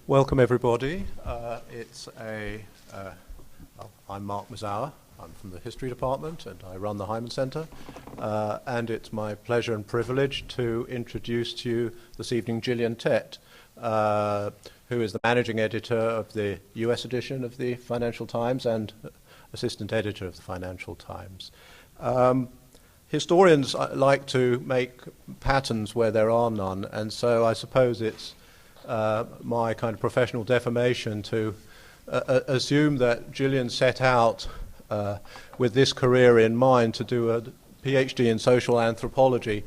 Welcome, everybody. I'm Mark Mazower. I'm from the History Department, and I run the Heyman Center. And it's my pleasure and privilege to introduce to you this evening Gillian Tett, who is the managing editor of the US edition of the Financial Times and assistant editor of the Financial Times. Historians like to make patterns where there are none, and so I suppose it's my kind of professional defamation to assume that Gillian set out with this career in mind to do a PhD in social anthropology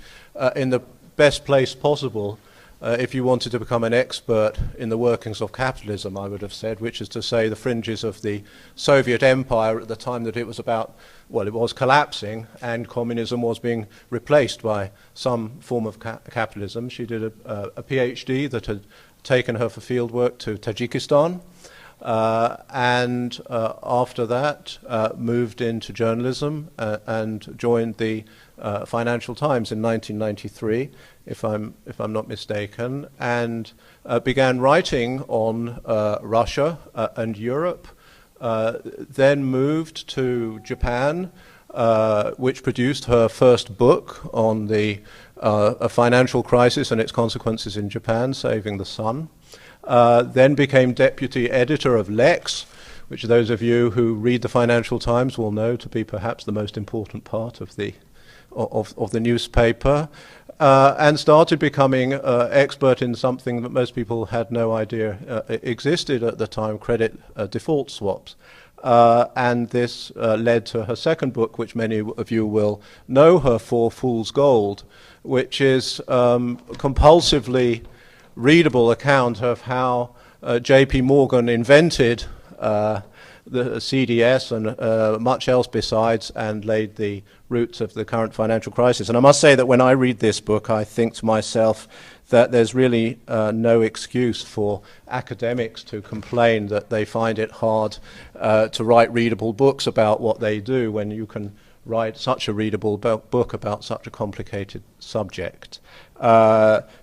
in the best place possible if you wanted to become an expert in the workings of capitalism, I would have said, which is to say the fringes of the Soviet Empire at the time that it was it was collapsing and communism was being replaced by some form of capitalism. She did a PhD that had taken her for field work to Tajikistan, and after that moved into journalism and joined the Financial Times in 1993, if I'm not mistaken, and began writing on Russia and Europe. Then moved to Japan, which produced her first book on the a financial crisis and its consequences in Japan, Saving the Sun. Then became deputy editor of Lex, which those of you who read the Financial Times will know to be perhaps the most important part of the newspaper, and started becoming expert in something that most people had no idea existed at the time, credit default swaps. And this led to her second book, which many of you will know her for, Fool's Gold, which is a compulsively readable account of how J.P. Morgan invented the CDS and much else besides, and laid the roots of the current financial crisis. And I must say that when I read this book, I think to myself that there's really no excuse for academics to complain that they find it hard to write readable books about what they do when you can write such a readable book about such a complicated subject.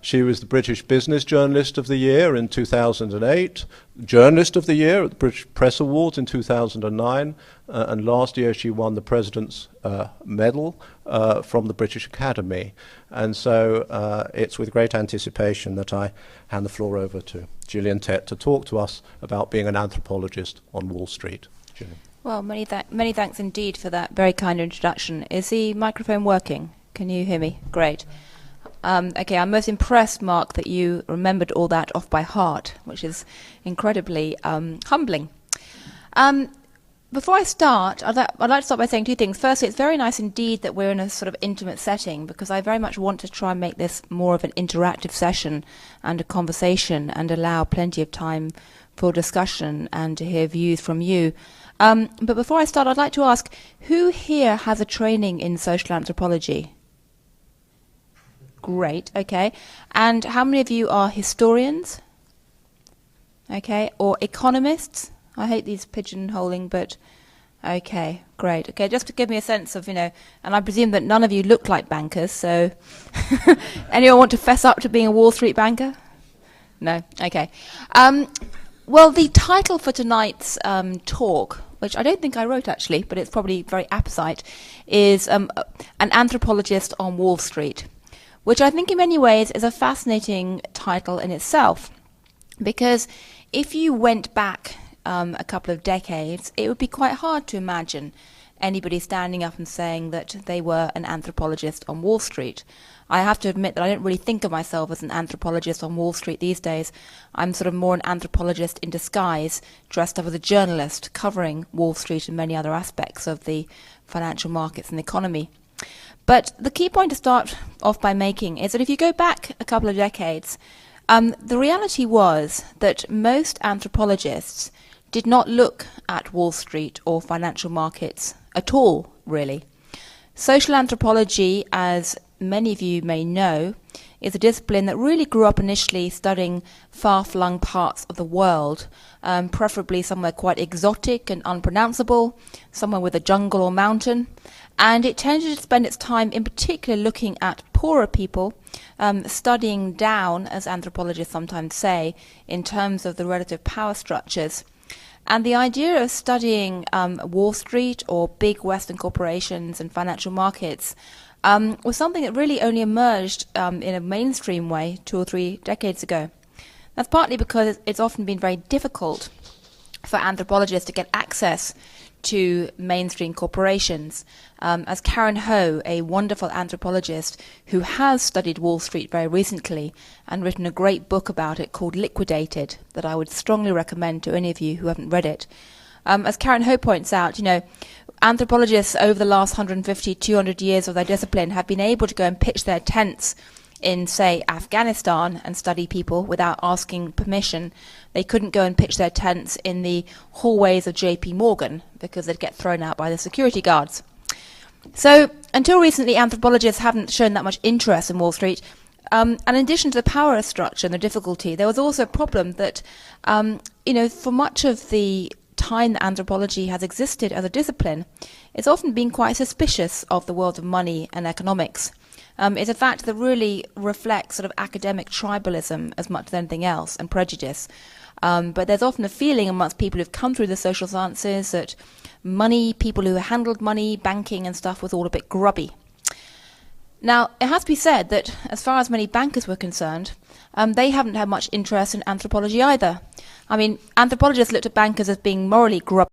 She was the British Business Journalist of the Year in 2008, Journalist of the Year at the British Press Awards in 2009, and last year she won the President's Medal from the British Academy. And so it's with great anticipation that I hand the floor over to Gillian Tett to talk to us about being an anthropologist on Wall Street. Gillian. Well, many thanks indeed for that very kind introduction. Is the microphone working? Can you hear me? Great. Okay, I'm most impressed, Mark, that you remembered all that off by heart, which is incredibly humbling. Before I start, I'd like to start by saying two things. Firstly, it's very nice indeed that we're in a sort of intimate setting, because I very much want to try and make this more of an interactive session and a conversation and allow plenty of time for discussion and to hear views from you. But before I start, I'd like to ask, who here has a training in social anthropology? Great, okay. And how many of you are historians? Okay, or economists? I hate these pigeonholing, but okay, great. Okay, just to give me a sense of, and I presume that none of you look like bankers, so anyone want to fess up to being a Wall Street banker? No? Okay. Well, the title for tonight's talk, which I don't think I wrote actually, but it's probably very apposite, is An Anthropologist on Wall Street, which I think in many ways is a fascinating title in itself, because if you went back a couple of decades, it would be quite hard to imagine anybody standing up and saying that they were an anthropologist on Wall Street. I have to admit that I don't really think of myself as an anthropologist on Wall Street these days. I'm sort of more an anthropologist in disguise, dressed up as a journalist, covering Wall Street and many other aspects of the financial markets and the economy. But the key point to start off by making is that if you go back a couple of decades, the reality was that most anthropologists did not look at Wall Street or financial markets at all, really. Social anthropology, as many of you may know, is a discipline that really grew up initially studying far-flung parts of the world, preferably somewhere quite exotic and unpronounceable, somewhere with a jungle or mountain. And it tended to spend its time in particular looking at poorer people, studying down, as anthropologists sometimes say, in terms of the relative power structures. And the idea of studying Wall Street or big Western corporations and financial markets was something that really only emerged in a mainstream way 2 or 3 decades ago. That's partly because it's often been very difficult for anthropologists to get access to mainstream corporations. As Karen Ho, a wonderful anthropologist who has studied Wall Street very recently and written a great book about it called Liquidated, that I would strongly recommend to any of you who haven't read it. As Karen Ho points out, anthropologists over the last 150, 200 years of their discipline have been able to go and pitch their tents in, say, Afghanistan and study people without asking permission. They couldn't go and pitch their tents in the hallways of JP Morgan because they'd get thrown out by the security guards. So until recently, anthropologists haven't shown that much interest in Wall Street. And in addition to the power structure and the difficulty, there was also a problem that, for much of the time that anthropology has existed as a discipline, it's often been quite suspicious of the world of money and economics. It's a fact that really reflects sort of academic tribalism as much as anything else, and prejudice. But there's often a feeling amongst people who've come through the social sciences that money, people who handled money, banking and stuff, was all a bit grubby. Now, it has to be said that as far as many bankers were concerned, they haven't had much interest in anthropology either. I mean, anthropologists looked at bankers as being morally grubby.